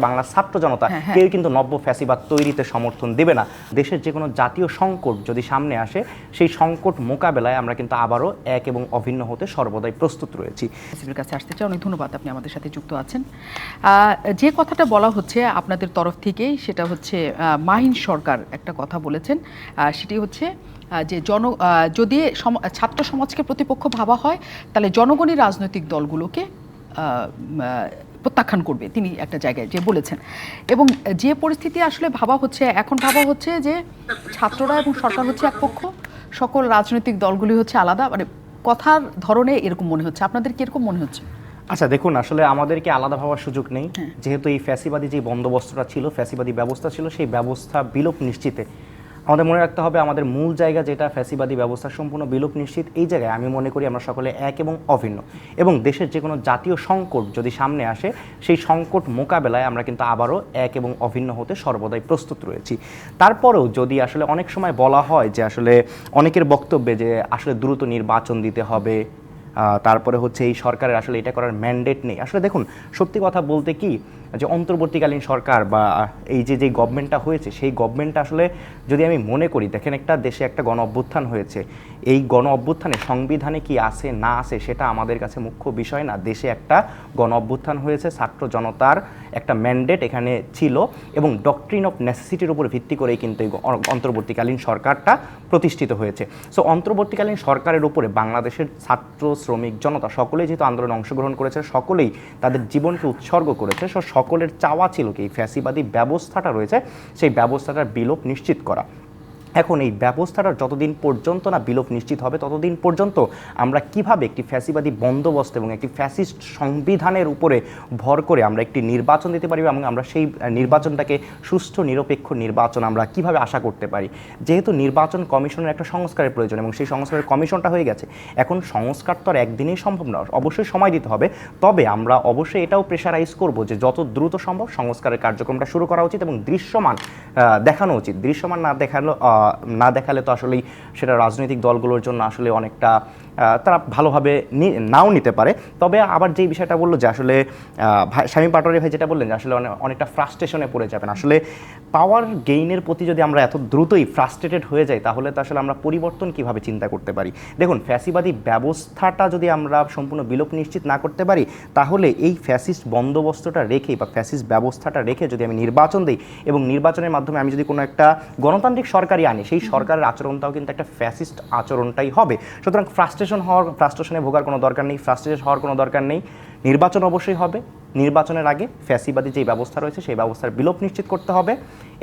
বাংলার ছাত্র জনতা কেউ কিন্তু নব্য ফ্যাসিবাদ তৈরিতে সমর্থন দেবে না। দেশের যে কোনো জাতীয় সংকট যদি সামনে আসে, সেই সংকট মোকাবেলায় আমরা কিন্তু আবারও এক এবং অভিন্ন হতে সর্বদাই প্রস্তুত রয়েছি। কাছে আসতে চাই, অনেক ধন্যবাদ, আপনি আমাদের সাথে যুক্ত আছেন। যে কথাটা বলা হচ্ছে আপনাদের তরফ থেকেই, সেটা হচ্ছে মাহিন সরকার একটা কথা বলেছেন, সেটি হচ্ছে যে যদি ছাত্র সমাজকে প্রতিপক্ষ ভাবা হয় তাহলে জনগণই রাজনৈতিক দলগুলোকে প্রত্যাখ্যান করবে, তিনি একটা জায়গায় যে বলেছেন। এবং যে পরিস্থিতি আসলে ভাবা হচ্ছে যে ছাত্ররা এবং সরকার হচ্ছে এক পক্ষ, সকল রাজনৈতিক দলগুলি হচ্ছে আলাদা, মানে কথার ধরনে এরকম মনে হচ্ছে। আপনাদের কি এরকম মনে হচ্ছে? আচ্ছা দেখুন, আসলে আমাদেরকে আলাদা ভাবার সুযোগ নেই, যেহেতু এই ফ্যাসিবাদী যে বন্দোবস্তটা ছিল, ফ্যাসিবাদী ব্যবস্থা ছিল, সেই ব্যবস্থা বিলোপ নিশ্চিতে আমাদের মনে রাখতে হবে আমাদের মূল জায়গা যেটা ফ্যাসিবাদী ব্যবস্থা সম্পূর্ণ বিলোপ নিশ্চিত। এই জায়গায় আমি মনে করি আমরা সকলে এক এবং অভিন্ন, এবং দেশের যে কোনো জাতীয় সংকট যদি সামনে আসে, সেই সংকট মোকাবেলায় আমরা কিন্তু আবারও এক এবং অভিন্ন হতে সর্বদাই প্রস্তুত রয়েছি। তারপরেও যদি আসলে অনেক সময় বলা হয় যে আসলে অনেকের বক্তব্যে যে আসলে দ্রুত নির্বাচন দিতে হবে, তারপরে হচ্ছে এই সরকারের আসলে এটা করার ম্যান্ডেট নেই। আসলে দেখুন, সত্যি কথা বলতে কি, যে অন্তর্বর্তীকালীন সরকার বা এই যে গভর্নমেন্টটা হয়েছে, সেই গভর্নমেন্টটা আসলে যদি আমি মনে করি, দেখেন একটা দেশে একটা গণ অভ্যুত্থান হয়েছে, এই গণ অভ্যুত্থানে সংবিধানে কি আছে না আছে সেটা আমাদের কাছে মুখ্য বিষয় না। দেশে একটা গণ অভ্যুত্থান হয়েছে, ছাত্র জনতার একটা ম্যান্ডেট এখানে ছিল, এবং ডক্ট্রিন অফ নেসেসিটির উপর ভিত্তি করেই কিন্তু এই অন্তর্বর্তীকালীন সরকারটা প্রতিষ্ঠিত হয়েছে। সো অন্তর্বর্তীকালীন সরকারের উপরে বাংলাদেশের ছাত্র শ্রমিক জনতা সকলেই যেহেতু আন্দোলনে অংশগ্রহণ করেছে, সকলেই তাদের জীবনকে উৎসর্গ করেছে, সকলের চাওয়া ছিল কি এই ফ্যাসিবাদী ব্যবস্থাটা রয়েছে, সেই ব্যবস্থাটার বিলোপ নিশ্চিত করা। এখন এই ব্যবস্থাটার যতদিন পর্যন্ত না বিলোপ নিশ্চিত হবে, ততদিন পর্যন্ত আমরা কিভাবে একটি ফ্যাসিবাদী বন্দোবস্ত এবং একটি ফ্যাসিস্ট সংবিধানের উপরে ভর করে আমরা একটি নির্বাচন দিতে পারি, এবং আমরা সেই নির্বাচনটাকে সুষ্ঠু নিরপেক্ষ নির্বাচন আমরা কিভাবে আশা করতে পারি। যেহেতু নির্বাচন কমিশনের একটা সংস্কারের প্রয়োজন, এবং সেই সংস্কারের কমিশনটা হয়ে গেছে, এখন সংস্কার তো আর একদিনেই সম্ভব না, অবশ্যই সময় দিতে হবে। তবে আমরা অবশ্যই এটাও প্রেশারাইজ করব যে যত দ্রুত সম্ভব সংস্কারের কার্যক্রমটা শুরু করা উচিত এবং দৃশ্যমান দেখানো উচিত। দৃশ্যমান না দেখালে তো আসলেই সেটা রাজনৈতিক দলগুলোর জন্য আসলে অনেকটা তারা ভালোভাবে নাও নিতে পারে। তবে আবার যেই বিষয়টা বললো যে আসলে শামীম পাটোয়ারী ভাই যেটা বললেন যে আসলে অনেকটা ফ্রাস্ট্রেশনে পড়ে যাবেন, আসলে পাওয়ার গেইনের প্রতি যদি আমরা এত দ্রুতই ফ্রাস্ট্রেটেড হয়ে যাই, তাহলে তো আসলে আমরা পরিবর্তন কিভাবে চিন্তা করতে পারি। দেখুন, ফ্যাসিবাদী ব্যবস্থাটা যদি আমরা সম্পূর্ণ বিলোপ নিশ্চিত না করতে পারি, তাহলে এই ফ্যাসিস্ট বন্দোবস্তটা রেখে বা ফ্যাসিস্ট ব্যবস্থাটা রেখে যদি আমি নির্বাচন দিই, এবং নির্বাচনের মাধ্যমে আমি যদি কোনো একটা গণতান্ত্রিক সরকারই আনি, সেই সরকারের আচরণটাও কিন্তু একটা ফ্যাসিস্ট আচরণটাই হবে। সুতরাং ফ্রাস্ট্রেশনে ভোগার কোনো দরকার নেই, ফ্রাস্ট্রেটেড হওয়ার কোনো দরকার নেই। নির্বাচন অবশ্যই হবে, নির্বাচনের আগে ফ্যাসিবাদী যে ব্যবস্থা রয়েছে সেই ব্যবস্থার বিলোপ নিশ্চিত করতে হবে,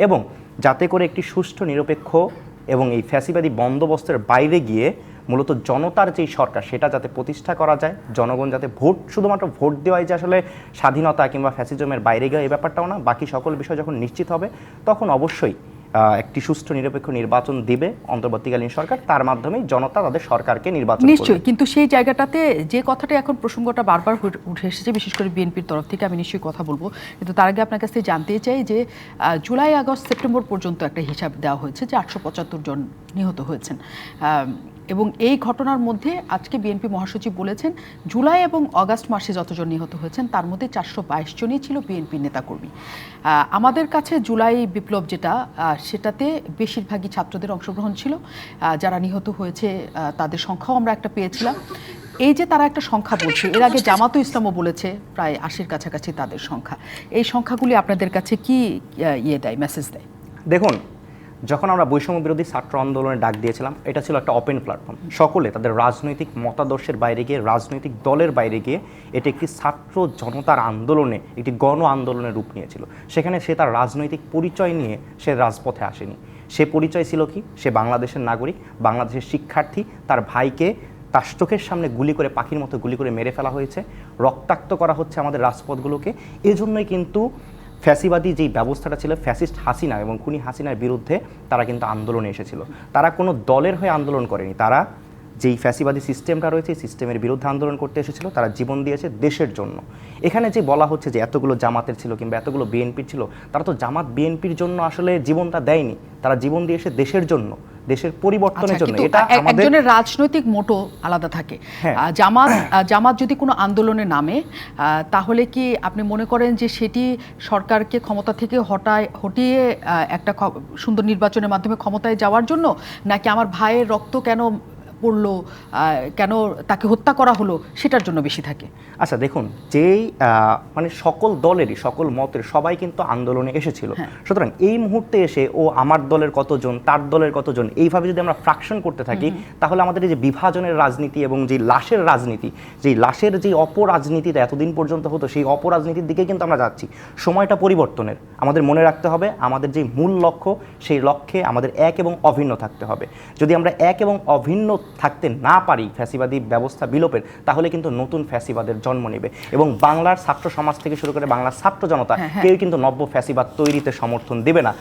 এবং যাতে করে একটি সুষ্ঠু নিরপেক্ষ এবং এই ফ্যাসিবাদী বন্দোবস্তের বাইরে গিয়ে মূলত জনতার যেই সরকার সেটা যাতে প্রতিষ্ঠা করা যায়। জনগণ যাতে শুধুমাত্র ভোট দেওয়াই যে আসলে স্বাধীনতা কিংবা ফ্যাসিজমের বাইরে গিয়ে এই ব্যাপারটাও না, বাকি সকল বিষয় যখন নিশ্চিত হবে, তখন অবশ্যই একটি সুষ্ঠু নিরপেক্ষ নির্বাচন দিবে অন্তর্বর্তীকালীন সরকার, তার মাধ্যমেই জনতা তাদের সরকারকে নির্বাচন করবে। নিশ্চয়ই, কিন্তু সেই জায়গাটাতে যে কথাটা এখন প্রসঙ্গটা বারবার উঠে এসেছে, বিশেষ করে বিএনপির তরফ থেকে, আমি নিশ্চয়ই কথা বলবো, কিন্তু তার আগে আপনার কাছ থেকে জানতে চাই যে জুলাই, আগস্ট, সেপ্টেম্বর পর্যন্ত একটা হিসাব দেওয়া হয়েছে যে 875 জন নিহত হয়েছেন, এবং এই ঘটনার মধ্যে আজকে বিএনপি মহাসচিব বলেছেন জুলাই এবং আগস্ট মাসে যতজন নিহত হয়েছেন তার মধ্যে 422 জনই ছিল বিএনপি নেতাকর্মী। আমাদের কাছে জুলাই বিপ্লব যেটা, সেটাতে বেশিরভাগই ছাত্রদের অংশগ্রহণ ছিল, যারা নিহত হয়েছে তাদের সংখ্যাও আমরা একটা পেয়েছিলাম। এই যে তারা একটা সংখ্যা বলছে, এর আগে জামাতও ইসলামও বলেছে প্রায় 80-র কাছাকাছি তাদের সংখ্যা, এই সংখ্যাগুলি আপনাদের কাছে কি মেসেজ দেয়? দেখুন, যখন আমরা বৈষম্য বিরোধী ছাত্র আন্দোলনে ডাক দিয়েছিলাম, এটা ছিল একটা ওপেন প্ল্যাটফর্ম, সকলে তাদের রাজনৈতিক মতাদর্শের বাইরে গিয়ে, রাজনৈতিক দলের বাইরে গিয়ে এটা একটি ছাত্র জনতার আন্দোলনে, একটি গণ আন্দোলনের রূপ নিয়েছিল। সেখানে সে তার রাজনৈতিক পরিচয় নিয়ে সে রাজপথে আসেনি। সে পরিচয় ছিল কি, সে বাংলাদেশের নাগরিক, বাংলাদেশের শিক্ষার্থী। তার ভাইকে তার চোখের সামনে গুলি করে, পাখির মতো গুলি করে মেরে ফেলা হয়েছে, রক্তাক্ত করা হচ্ছে আমাদের রাজপথগুলোকে। এজন্যই কিন্তু ফ্যাসিবাদী যেই ব্যবস্থাটা ছিল, ফ্যাসিস্ট হাসিনা এবং খুনি হাসিনার বিরুদ্ধে তারা কিন্তু আন্দোলনে এসেছিল। তারা কোনো দলের হয়ে আন্দোলন করেনি, তারা যেই ফ্যাসিবাদী সিস্টেমটা রয়েছে এই সিস্টেমের বিরুদ্ধে আন্দোলন করতে এসেছিল, তারা জীবন দিয়েছে দেশের জন্য। এখানে যে বলা হচ্ছে যে এতগুলো জামাতের ছিল কিংবা এতগুলো বিএনপির ছিল, তারা তো জামাত বিএনপির জন্য আসলে জীবনটা দেয়নি, তারা জীবন দিয়েছে দেশের জন্য, দেশের পরিবর্তনের জন্য। কিন্তু এটা আমাদের একজনের রাজনৈতিক মোটো আলাদা থাকে। হ্যাঁ। জামাত যদি কোনো আন্দোলনে নামে তাহলে কি আপনি মনে করেন যে সেটি সরকারকে ক্ষমতা থেকে হটিয়ে একটা সুন্দর নির্বাচনের মাধ্যমে ক্ষমতায় যাওয়ার জন্য, নাকি আমার ভাইয়ের রক্ত কেন পড়লো, কেন তাকে হত্যা করা হলো সেটার জন্য বেশি থাকে? আচ্ছা দেখুন, যেই মানে সকল দলেরই সকল মতের সবাই কিন্তু আন্দোলনে এসেছিল। সুতরাং এই মুহূর্তে এসে ও আমার দলের কতজন, তার দলের কতজন, এইভাবে যদি আমরা ফ্রাকশন করতে থাকি, তাহলে আমাদের এই যে বিভাজনের রাজনীতি এবং যে লাশের রাজনীতি, যেই লাশের যে অপরাজনীতিটা এতদিন পর্যন্ত হতো, সেই অপরাজনীতির দিকে কিন্তু আমরা যাচ্ছি। সময়টা পরিবর্তনের। আমাদের মনে রাখতে হবে আমাদের যে মূল লক্ষ্য, সেই লক্ষ্যে আমাদের এক এবং অভিন্ন থাকতে হবে। যদি আমরা এক এবং অভিন্ন থাকতে না পারি ফ্যাসিবাদী ব্যবস্থা বিলোপের, তাহলে কিন্তু নতুন ফ্যাসিবাদের জন্ম নেবে। এবং বাংলার ছাত্র সমাজ থেকে শুরু করে বাংলার ছাত্র জনতা কেউ কিন্তু নব্য ফ্যাসিবাদ তৈরিতে সমর্থন দেবে না।